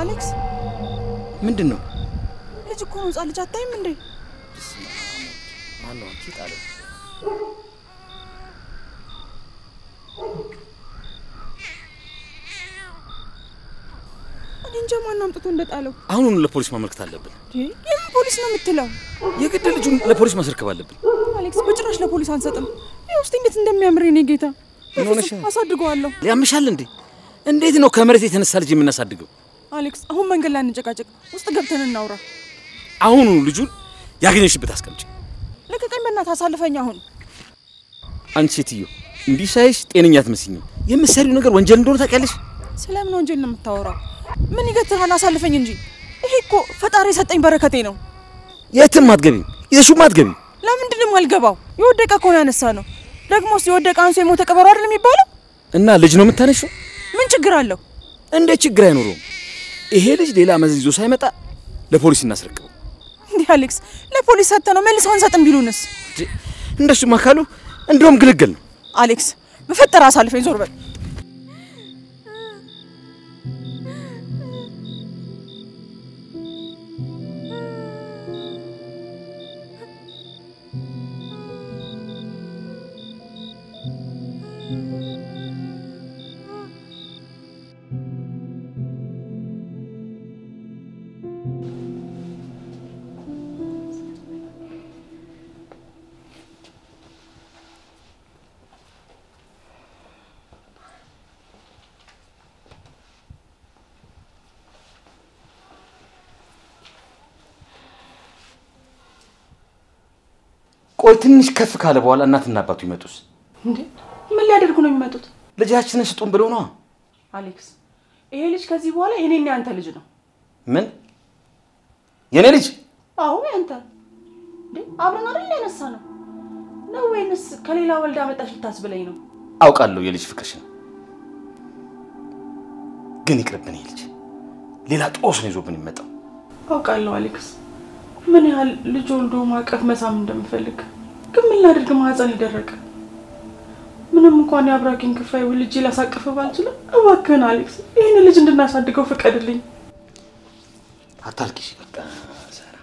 አሌክስ ምንድነው? ልጅ እኮ ነው ጻልጅ አታይም እንዴ? ማን ነው ኪታለው? እንጃ ማን አምጥቶ እንደጣለው። አሁን ለፖሊስ ማመልከት አለብን። የምን ፖሊስ ነው የምትለው? የግድ ልጁን ለፖሊስ ማስረከብ አለብን። አሌክስ በጭራሽ ለፖሊስ አንሰጥም። ይውስጥ እንዴት እንደሚያምር የኔ ጌታ። ምን ሆነሽ? አሳድገዋለሁ። ያምሻል እንዴ? እንዴት ነው ከመሬት የተነሳ ልጅ የምናሳድገው? አሌክስ አሁን መንገድ ላይ እንጨቃጨቅ፣ ውስጥ ገብተን እናውራ። አሁን ልጁን ያገኘሽበት አስቀምጪ። ለከቀኝ በእናትህ አሳልፈኝ አሁን። አንቺ ሴትዮ እንዲህ ሳይሽ ጤነኛ አትመስይኝም። የምትሰሪው ነገር ወንጀል እንደሆነ ታውቂያለሽ? ስለምን ወንጀል ነው የምታወራው? ምን ይገትራል? አሳልፈኝ እንጂ። ይሄ እኮ ፈጣሪ የሰጠኝ በረከቴ ነው። የትም አትገቢም፣ ይዘሽም አትገቢም። ለምንድን ነው የማልገባው? የወደቀ እኮ ነው ያነሳ ነው። ደግሞስ የወደቀ አንሶ የሞተ ቀበሮ አይደል የሚባለው? እና ልጅ ነው የምታነሺው? ምን ችግር አለው? እንደ ችግር አይኖርም። ይሄ ልጅ ሌላ መዘዝ ይዞ ሳይመጣ ለፖሊስ እናስረክበው። እንዴ አሌክስ፣ ለፖሊስ ሰጥተነው መልሰው አንሰጥም ቢሉንስ? እንደሱማ ካሉ እንደውም ግልግል ነው። አሌክስ በፈጠረ አሳልፈኝ፣ ዞር በል። ቆይ ትንሽ ከፍ ካለ በኋላ እናትና አባቱ ይመጡስ? እንዴ ምን ሊያደርጉ ነው የሚመጡት? ልጃችንን ስጡን ብለው ነው። አሌክስ ይሄ ልጅ ከዚህ በኋላ የኔና ያንተ ልጅ ነው። ምን? የኔ ልጅ? አዎ ያንተ። እንዴ አብረን አይደል ያነሳ ነው ወይንስ ከሌላ ወልዳ መጣሽ ልታስብለኝ ነው? አውቃለሁ የልጅ ፍቅርሽ ነው፣ ግን ይቅርብኝ። ልጅ ሌላ ጦስ ነው ይዞብን ይመጣው። አውቃለሁ አሌክስ ምን ያህል ልጅ ወልዶ ማቀፍ መሳም እንደምፈልግ፣ ግን ምን ላድርግ ማህፀን ይደረቀ። ምንም እንኳን ያብራኪን ክፋይ ልጅ ላሳቀፈ ባልችልም እባክህን አሌክስ ይሄን ልጅ እንድናሳድገው ፍቀድልኝ። አታልቂሽ በቃ ሰራ።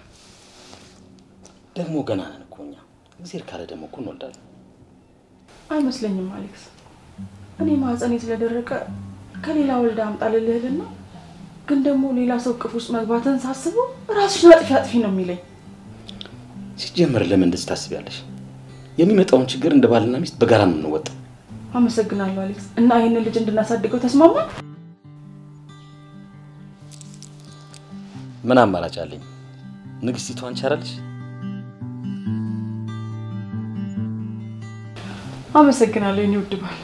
ደግሞ ገና ነን እኮ እኛ። እግዚአብሔር ካለ ደግሞ እኮ እንወልዳለን። አይመስለኝም አሌክስ። እኔ ማህፀኔ ስለደረቀ ከሌላ ወልዳ አምጣልልህልና ግን ደግሞ ሌላ ሰው ቅፍ ውስጥ መግባትን ሳስበው ራስሽን አጥፊ ነው የሚለኝ። ሲጀመር ለምን እንደዚህ ታስቢያለሽ? የሚመጣውን ችግር እንደ ባልና ሚስት በጋራ ነው እንወጣው። አመሰግናለሁ አሌክስ። እና ይሄን ልጅ እንድናሳድገው ተስማማን? ምን አማራጭ አለኝ? ንግስቲቱ አንቺ አይደልሽ? አመሰግናለሁ የኔ ውድ ባል።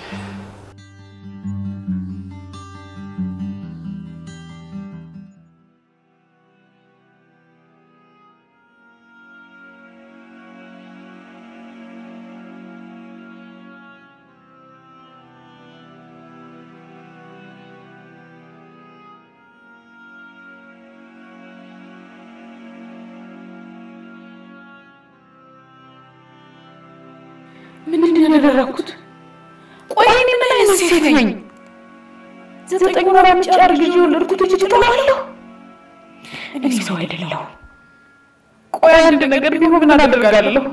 ምንድነው ያደረኩት? ቆይ እኔ ምን አይነት ሴት ነኝ? 9 ወር አምጫር ልጅ ወለድኩት እጅ ተባለሁ። እኔ ሰው አይደለሁም። ቆይ አንድ ነገር ቢሆን ምን አደርጋለሁ?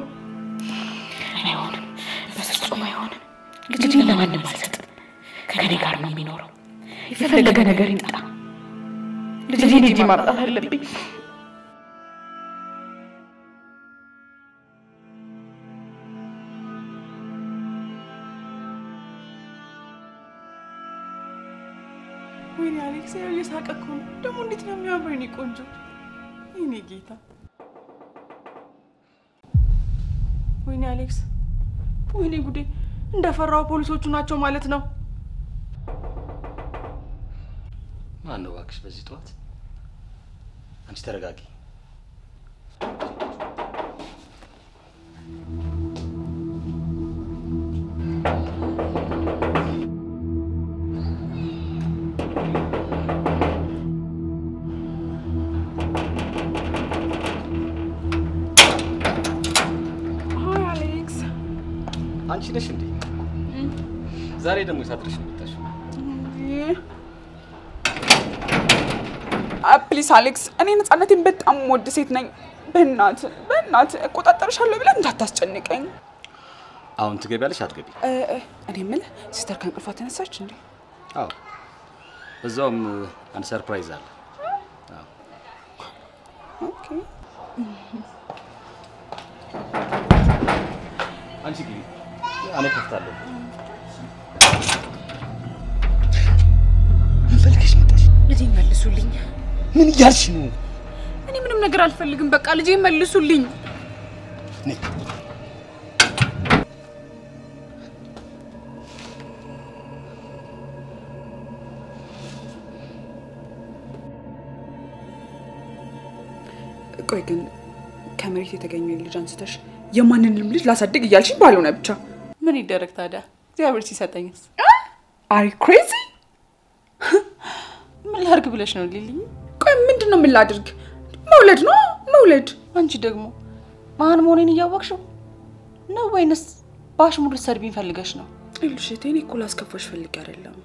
አይሆንም፣ በፍጹም አይሆንም። ልጅን ለማንም አልሰጥም። ከኔ ጋር ነው የሚኖረው። የፈለገ ነገር ይምጣ። ልጅን ልጅ ማጣት አለብኝ። ወይኔ አሌክስ እየሳቀኩ ነው ደግሞ እንዴት ነው የሚያምረው እኔ ቆንጆ እኔ ጌታ ወይኔ አሌክስ ወይኔ ጉዴ እንደፈራው ፖሊሶቹ ናቸው ማለት ነው ማን ነው እባክሽ በዚህ ጠዋት አንቺ ተረጋጊ አንቺ ነሽ እንዴ ዛሬ ደግሞ ሳትርሽ መጣሽ ፕሊስ አሌክስ እኔ ነፃነቴን በጣም ወድ ሴት ነኝ በእናት እቆጣጠርሻለሁ ብለህ እንዳታስጨንቀኝ አሁን ትገቢያለሽ አትገቢ እኔ የምልህ ሲስተር ከእንቅልፏ ተነሳች እንዴ አዎ በዛውም አንድ ሰርፕራይዝ አለ አዎ ኦኬ አንቺ ግቢ እኔ ከፍታለሁ ፈልገሽ መጣሽ ልጄን መልሱልኝ ምን እያልሽ ነው እኔ ምንም ነገር አልፈልግም በቃ ልጄን መልሱልኝ ነይ ቆይ ግን ከመሬት የተገኘው ልጅ አንስተሽ የማንንም ልጅ ላሳድግ እያልሽ ባልሆነ ብቻ ምን ይደረግ ታዲያ እግዚአብሔር ሲሰጠኝስ አሪ ክሬዚ ምን ላድርግ ብለሽ ነው ሊሊ ቆይ ምንድነው ምን ላድርግ መውለድ አንቺ ደግሞ ማን መሆኔን እያወቅሽው ነው ወይንስ ባሽሙር ሰርቢን ፈልገሽ ነው እልሽቴ እኔ እኮ ላስከፋሽ ፈልጌ አይደለም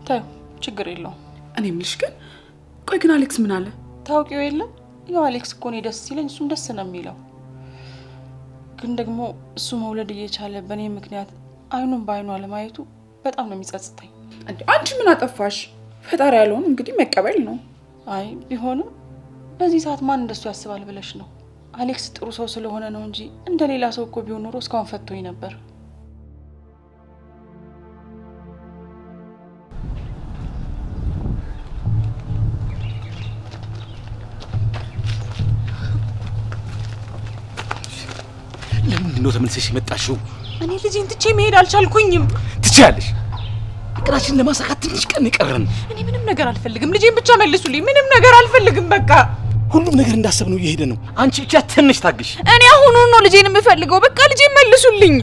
ታዩ ችግር የለውም እኔ ምልሽ ግን ቆይ ግን አሌክስ ምን አለ ታውቂው የለም ያው አሌክስ እኮ ነው ደስ ሲለኝ እሱም ደስ ነው የሚለው ግን ደግሞ እሱ መውለድ እየቻለ በኔ ምክንያት አይኑን ባይኑ አለማየቱ በጣም ነው የሚጸጽተኝ አንቺ ምን አጠፋሽ ፈጣሪ ያለውን እንግዲህ መቀበል ነው አይ ቢሆንም በዚህ ሰዓት ማን እንደሱ ያስባል ብለሽ ነው አሌክስ ጥሩ ሰው ስለሆነ ነው እንጂ እንደሌላ ሰው እኮ ቢሆን ኖሮ እስካሁን ፈቶኝ ነበር ለምን ነው ተመልሰሽ መጣሽው እኔ ልጄን ትቼ መሄድ አልቻልኩኝም ትቻለሽ እቅራችን ለማሳካት ትንሽ ቀን ይቀርን እኔ ምንም ነገር አልፈልግም ልጄን ብቻ መልሱልኝ ምንም ነገር አልፈልግም በቃ ሁሉም ነገር እንዳሰብነው እየሄደ ነው አንቺ ብቻ ትንሽ ታግሽ እኔ አሁን ነው ልጄን የምፈልገው በቃ ልጄን መልሱልኝ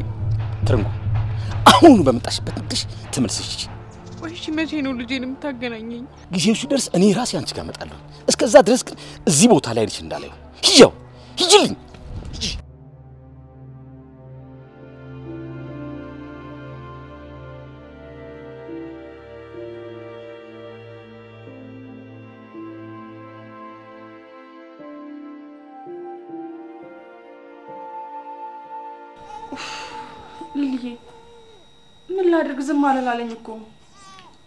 ትርንጉ አሁን በመጣሽበት ልጅ ተመልሰሽ ወይስ መቼ ነው ልጄን የምታገናኘኝ ጊዜው ሲደርስ እኔ ራሴ አንቺ ጋር መጣለሁ እስከዛ ድረስ ግን እዚህ ቦታ ላይ ልጅ እንዳለው ሂጂው ሂጂልኝ ሊሊ ምን ላድርግ ዝም አላለኝ እኮ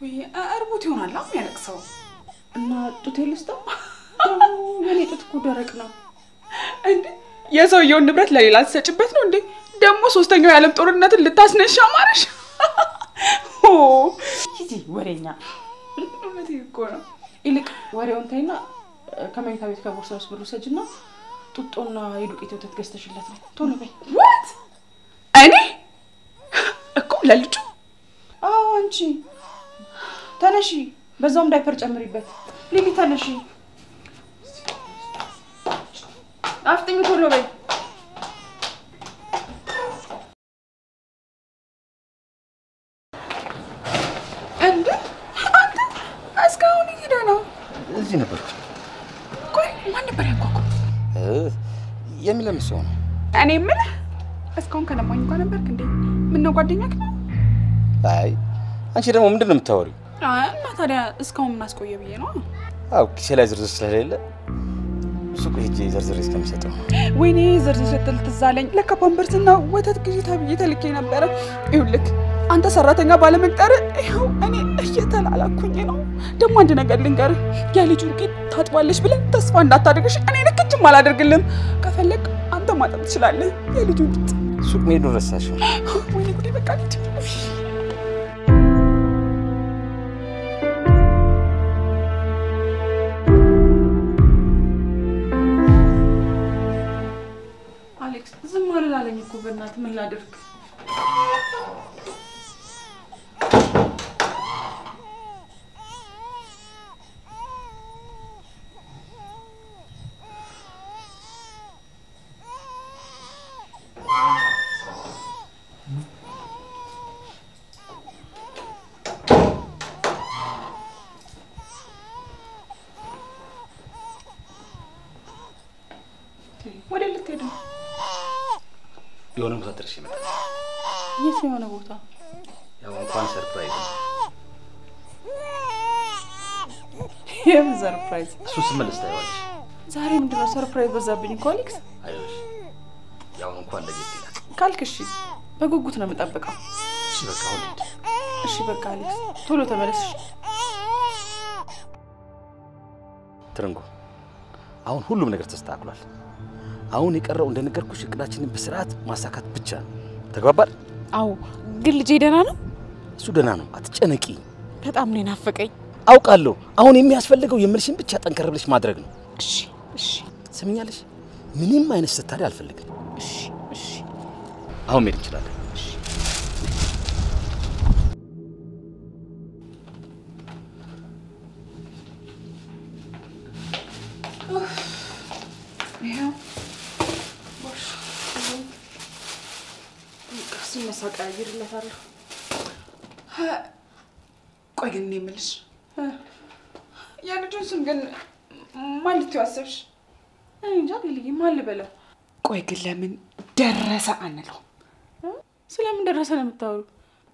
ወይ አርቦት ይሆናል የሚያለቅሰው እና ጡቴ ልስጠው የኔ ጡት እኮ ደረቅ ነው እንዴ የሰውየውን ንብረት ለሌላ ተሰጭበት ነው እንዴ ደግሞ ሶስተኛው የዓለም ጦርነትን ልታስነሻ ማረሽ ሂጂ ወሬኛ እውነቴ እኮ ነው ይልቅ ወሬውን ታይና ከመኝታ ቤት ከቦርሳውስ ብሩ ሰጅና ጡጦና የዱቄት ወተት ገዝተሽለት ነው ቶሎ በይ what እኔ እኮ ለልጁ አዎ አንቺ ተነሺ በዛውም ዳይፐር ጨምሪበት ሊሊ ተነሺ አፍጥኝ ቶሎ በይ እንዴ አንተ እስካሁን ሄደ ነው እዚህ ነበርኩ ቆይ ማን ነበር ያንኳኳው የሚለም ሰው ነው እኔ የምልህ እስካሁን ከለማኝ እንኳን ነበርክ እንዴ ምን ነው ጓደኛክ ነው አይ አንቺ ደግሞ ምንድነው የምታወሪው እና ታዲያ እስካሁን ምን አስቆየ ብዬ ነው አው ኪሴ ላይ ዝርዝር ስለሌለ ሱቅ ሄጄ ዝርዝር እስከምሰጠው ወይኔ ዝርዝር ስትል ትዛለኝ ለካ ፓምፐርስና ወተት ግዢ ተብዬ ተልኬ ነበር ይኸውልህ አንተ ሰራተኛ ባለመቅጠር ይኸው እኔ እየተላላኩኝ ነው ደግሞ አንድ ነገር ልንገርህ የልጁ ቂጥ ታጥባለሽ ብለን ተስፋ እንዳታደርግሽ እኔ ልክችም አላደርግልም ከፈለክ አንተ ማጠብ ትችላለህ የልጁ ቂጥ ሱቅ ሜዶ ረሳሽ ወይኔ ጉዴ በቃ ልጅ በእናትህ ምን ላድርግ? ወደ ልትሄድ ነው? የሆነ ቦታ ደርሼ መጣሁ። የት ነው የሆነ ቦታ? ያው እንኳን ሰርፕራይዝ የምን ሰርፕራይዝ? እሱ ስመለስ ታየዋለሽ። ዛሬ ምንድነው ሰርፕራይዝ በዛብኝ እኮ አሌክስ። አይዞሽ፣ ያው እንኳን ለጌት ይላል ካልክ እሺ፣ በጉጉት ነው የምጠብቀው። እሺ በቃ አሁን ሂድ። እሺ በቃ አሌክስ ቶሎ ተመለስ። ትርንጎ፣ አሁን ሁሉም ነገር ተስተካክሏል። አሁን የቀረው እንደነገርኩሽ እቅዳችንን በስርዓት ማሳካት ብቻ ነው። ተግባባል? አዎ፣ ግን ልጄ ደህና ነው? እሱ ደህና ነው፣ አትጨነቂ። በጣም ነው ናፈቀኝ። አውቃለሁ። አሁን የሚያስፈልገው የምልሽን ብቻ ጠንከር ብለሽ ማድረግ ነው። እሺ እሺ። ስምኛለሽ? ምንም አይነት ስታሪ አልፈልግም። እሺ እሺ። አሁን መሄድ እንችላለን። እሺ። ይሄው ቦሽ ቀስም መሳቃ ይርለታለሁ። ቆይ ግን እኔ የምልሽ የልጁን ስም ግን ማን ልትያስብሽ? እኔ እንጃ ልልይ ማን ልበለው? ቆይ ግን ለምን ደረሰ አንለው? ስለምን ደረሰ ነው የምታወሩ?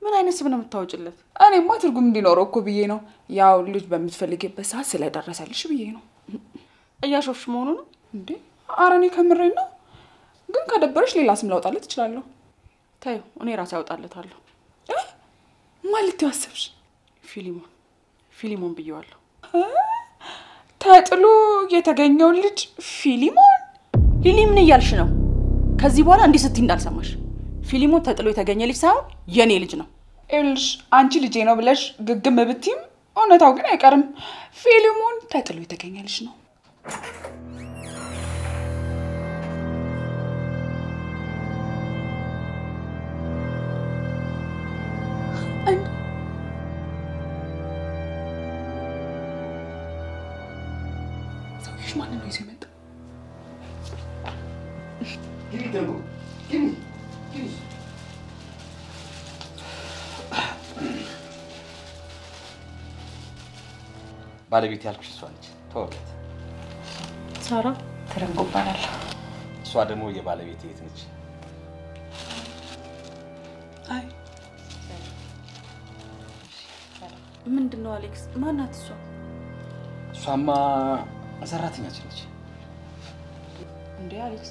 ምን አይነት ስም ነው የምታወጭለት? እኔማ ትርጉም እንዲኖረው እኮ ብዬ ነው። ያው ልጅ በምትፈልጊበት ሰዓት ስለደረሰልሽ ብዬ ነው። እያሾፍሽ መሆኑ ነው እንዴ? ኧረ እኔ ከምሬን ነው። ግን ከደበረሽ ሌላ ስም ላውጣለት እችላለሁ። ታዩ፣ እኔ ራሴ አውጣለታለሁ። ማን ልትያስብሽ? ፊሊሞን ብየዋለሁ። ተጥሎ የተገኘው ልጅ ፊሊሞን? ሊሊ ምን እያልሽ ነው? ከዚህ በኋላ እንዲህ ስትይ እንዳልሰማሽ። ፊሊሞን ተጥሎ የተገኘ ልጅ ሳይሆን የኔ ልጅ ነው። እልሽ አንቺ ልጄ ነው ብለሽ ግግም ብትይም እውነታው ግን አይቀርም። ፊሊሞን ተጥሎ የተገኘ ልጅ ነው። ሰውዬሽ ማንን ነው ይዞ የመጣው? ባለቤት ያልኩሽ እሷ ነች። ተወቀት ሳራ ትርንጎ እባላለሁ። እሷ ደግሞ የባለቤት እህት ነች። አይ ምንድነው አሌክስ? ማናት እሷ? እሷማ ሰራተኛችን ነች። እንዴ አሌክስ፣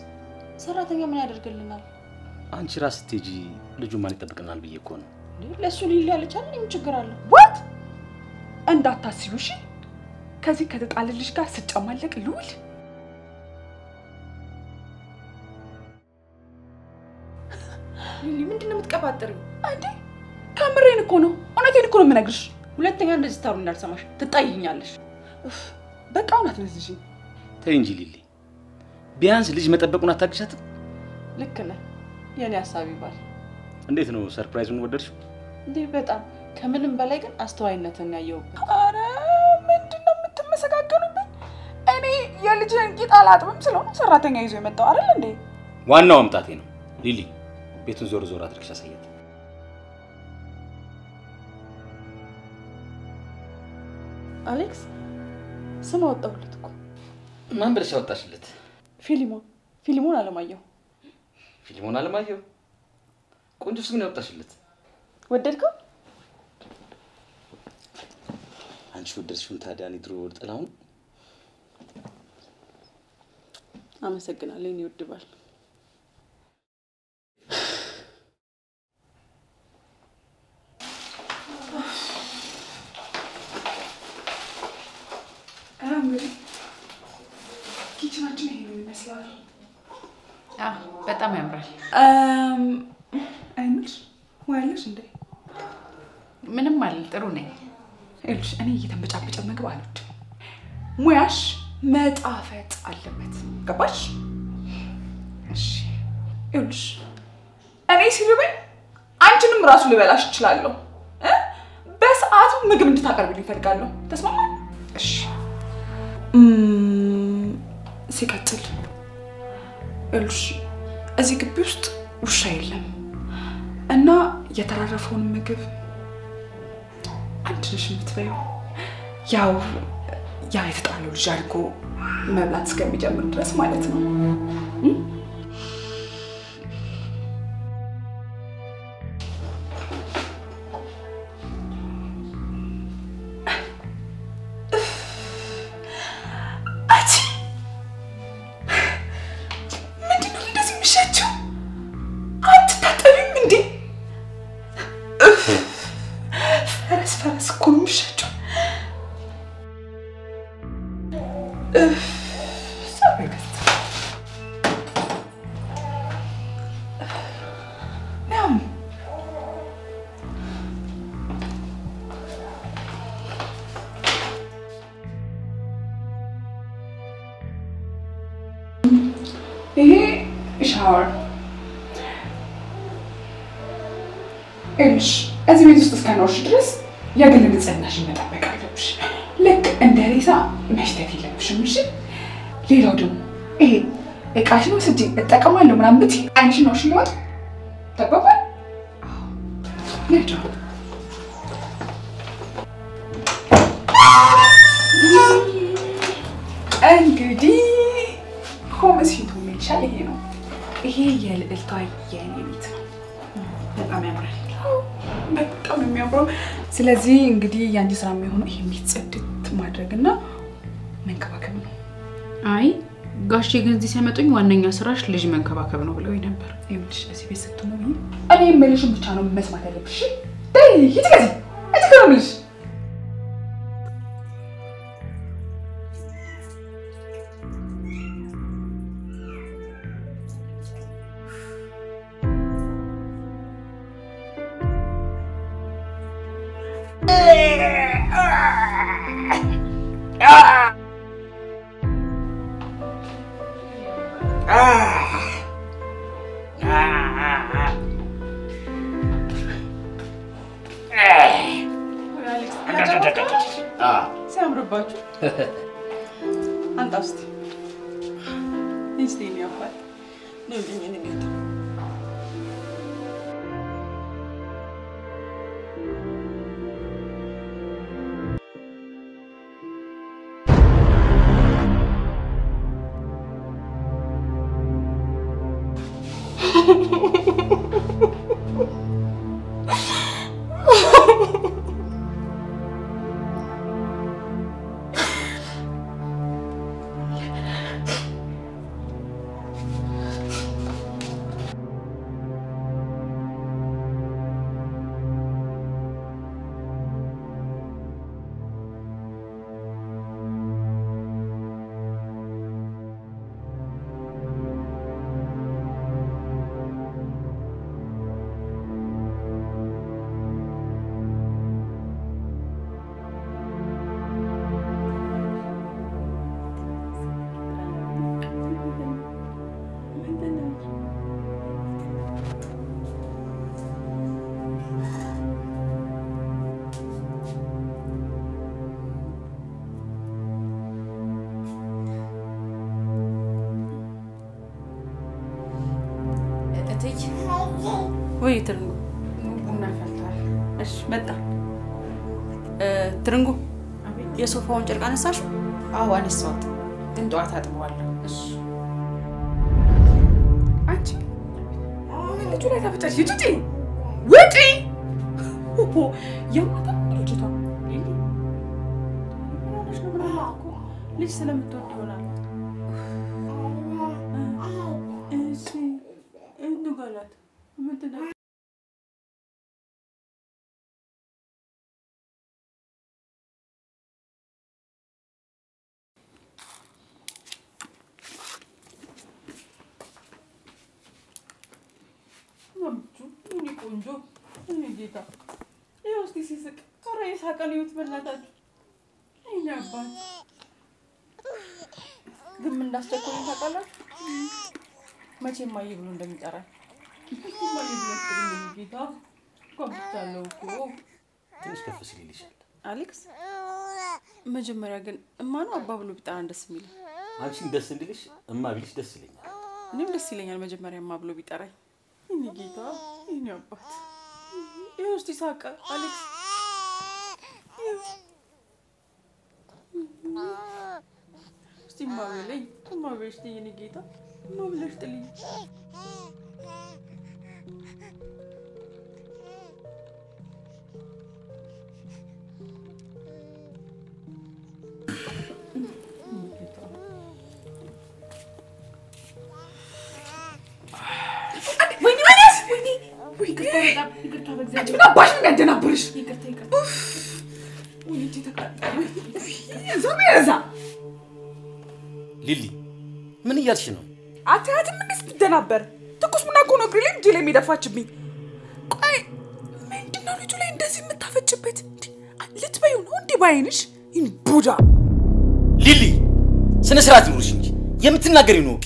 ሰራተኛ ምን ያደርግልናል? አንቺ ራስ ስትሄጂ ልጁ ማን ይጠብቅናል ብዬ እኮ ነው። እንዴ ለሱ ሊል ያለች አይደል? ምን ችግር አለ? ዋት እንዳታስዩ እሺ። ከዚህ ከተጣለልሽ ጋር ስጨማለቅ ልውል። ሊሊ ምንድነው የምትቀባጥሪው? አንዴ ከምሬን እኮ ነው። እውነቴን እኮ ነው የምነግርሽ። ሁለተኛ እንደዚህ ታሩ እንዳልሰማሽ ትጣይኛለሽ። በቃ እውነት ነው እዚህ። ተይ እንጂ ሊሊ፣ ቢያንስ ልጅ መጠበቁን አታግሻትም? ልክ ነህ የኔ ሐሳብ ይባል። እንዴት ነው ሰርፕራይዙን ወደድሽው? እንዴ በጣም ከምንም በላይ ግን አስተዋይነትን ያየውበት። አረ ምንድነው የምትመሰጋገኑብኝ? እኔ የልጅን ቂጥ አላጥብም ስለሆነ ሰራተኛ ይዞ የመጣው አይደል እንዴ? ዋናው አምጣቴ ነው። ሊሊ ቤቱን ዞር ዞር አድርገሽ አሳያት። አሌክስ ስም አወጣሁለት እኮ። ማን ብለሽ አወጣሽለት? ፊሊሞን አለማየሁ። ፊሊሞን አለማየሁ? ቆንጆ ስም ነው ያወጣሽለት። ወደድከው? አንቺ ወደድሽውን ታዲያ እኔ ድሮ ጥላውን። አመሰግናለሁ እኔ ወድባል። እንግዲህ ኪችናችን ይሄን ይመስላል። በጣም ያምራል። አይምልሽ ወይልሽ እንዴ? ምንም አይደል፣ ጥሩ ነኝ። እልሽ እኔ እየተንበጫበጨ ምግብ አልወድም። ሙያሽ መጣፈጥ አለበት። ገባሽ? እሺ እልሽ ሲርበኝ አንቺንም ራሱ ልበላሽ እችላለሁ በሰዓቱ ምግብ እንድታቀርብልኝ እፈልጋለሁ ተስማማን እሺ ሲቀጥል እልሽ እዚህ ግቢ ውስጥ ውሻ የለም እና የተራረፈውን ምግብ አንቺ ነሽ የምትበይው ያው የተጣለው ልጅ አድርጎ መብላት እስከሚጀምር ድረስ ማለት ነው ፈረስ እኮ ነው የሚሸጨው ይሄ ሻወር እሺ እዚህ ቤት ውስጥ እስከኖርሽ ድረስ የግል ንጽህናሽን መጠበቅ አለብሽ ልክ እንደ ሬሳ መሽተት የለብሽም እሺ ሌላው ደግሞ ይሄ እቃሽን ወስጂ እጠቀማለሁ ምናምን ብትይ አይንሽን ነው እሺ ይወጥ ተባባል ነጭ እንግዲህ ኮምሲቱ የሚሻል ይሄ ነው ይሄ የልዕልቷ የኔ ቤት ነው በጣም ያምራል በጣም የሚያምረው ስለዚህ እንግዲህ ያንቺ ስራ የሚሆነው ይሄ ጽድት ማድረግና መንከባከብ ነው አይ ጋሼ ግን እዚህ ሲመጡኝ ዋነኛ ስራሽ ልጅ መንከባከብ ነው ብለው ነበር ይኸውልሽ እዚህ ቤት ስትኖሪ እኔ የምልሽን ብቻ ነው መስማት ያለብሽ ዳይ ሂጂ ከዚህ እትከረምልሽ ሲያምርባችሁ አንታስቲ እስቲ ያፋል ነው እንዴት ወይ ትርንጉ ቡና ፈልቷል እሺ መጣ ትርንጉ የሶፋውን ጨርቅ አነሳሽ አዎ አነሳሁት ግን ጧት አጥበዋለሁ እሺ አንቺ ልጁ ላይ ተፈጠሽ ይጡቲ ውጪ ያማታ ልጅቷ ልጅ ስለምትወድ ይሆናል እሺ እንገላት ምንድነው ቆንጆ እኔ ጌታ ይኸው እስቲ ሲስቅ ኧረ የሳቀን ይሁት በእናታችሁ አይኔ አባት ግን እንዳስቸኮለኝ ታውቃላችሁ መቼም ማየ ብሎ እንደሚጠራኝ ትንሽ ከፍ ሲል ይልሻል አሌክስ መጀመሪያ ግን እማ ነው አባ ብሎ ቢጠራን ደስ የሚል አንቺን ደስ እንድልሽ እማ ቢልሽ ደስ ይለኛል እኔም ደስ ይለኛል መጀመሪያ እማ ብሎ ቢጠራኝ እኔ ጌታ እኔ አባት ይኸው እስቲ ሳቀ አሌክስ እስቲ እማ በለኝ እማ በለሽ እኔ ጌታ እማ ብለሽ ጥልኝ ይቅርታ በእግዚአብሔር ምን አባሽ ነው ያደናብርሽ ይቅርታ ወይኔ ተቃጠለ ዘመረዛ ሊሊ ምን እያልሽ ነው አታያትም እንዴት ትደናበር ትኩስ ምን አቆ ነው ግሪም ጂሌ የሚደፋችብኝ ቆይ ምንድነው ልጁ ላይ እንደዚህ የምታፈጭበት ልትበይው ነው እንዴ ባይንሽ ይን ቡዳ ሊሊ ስነ ስርዓት ይኑርሽ እንጂ የምትናገሪው ነው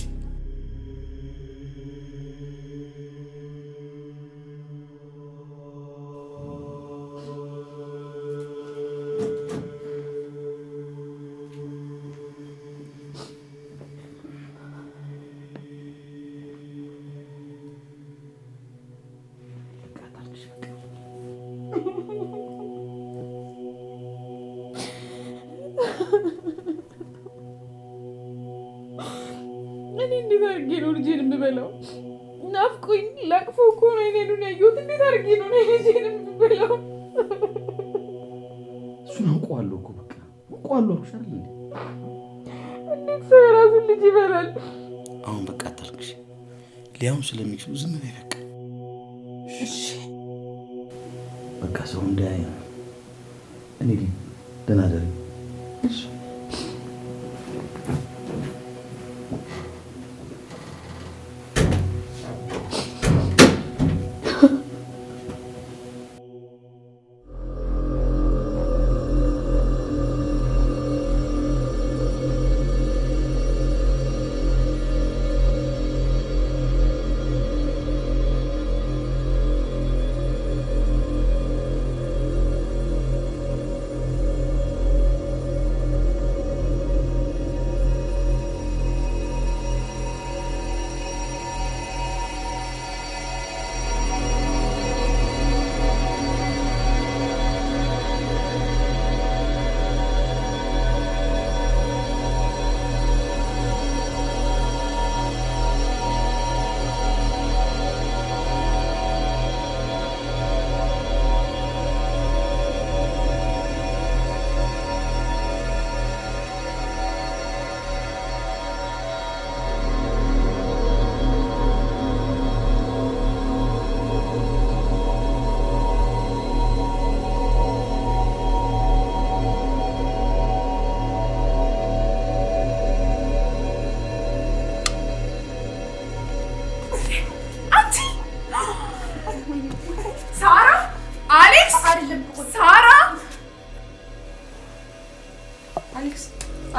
እኔ እንዴት አድርጌ ነው ልጄን የምበላው ናፍቆኝ ላቅፎ እኮ ነው እኔን ያየሁት እንዴት አድርጌ ነው ልጄን የምበላው እሱን አውቀዋለሁ እኮ በቃ አውቀዋለሁ አልኩሽ እንዴት ሰው የራሱን ልጅ ይበላል አሁን በቃ አታልቅሽ ሊያውም ስለሚችሉ ዝም በይ በቃ እሺ በቃ ሰው እንዳያይ እኔ ግን ደህና ደሪ እሺ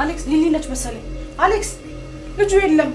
አሌክስ ሊሊ ነች መሰለኝ አሌክስ ልጁ የለም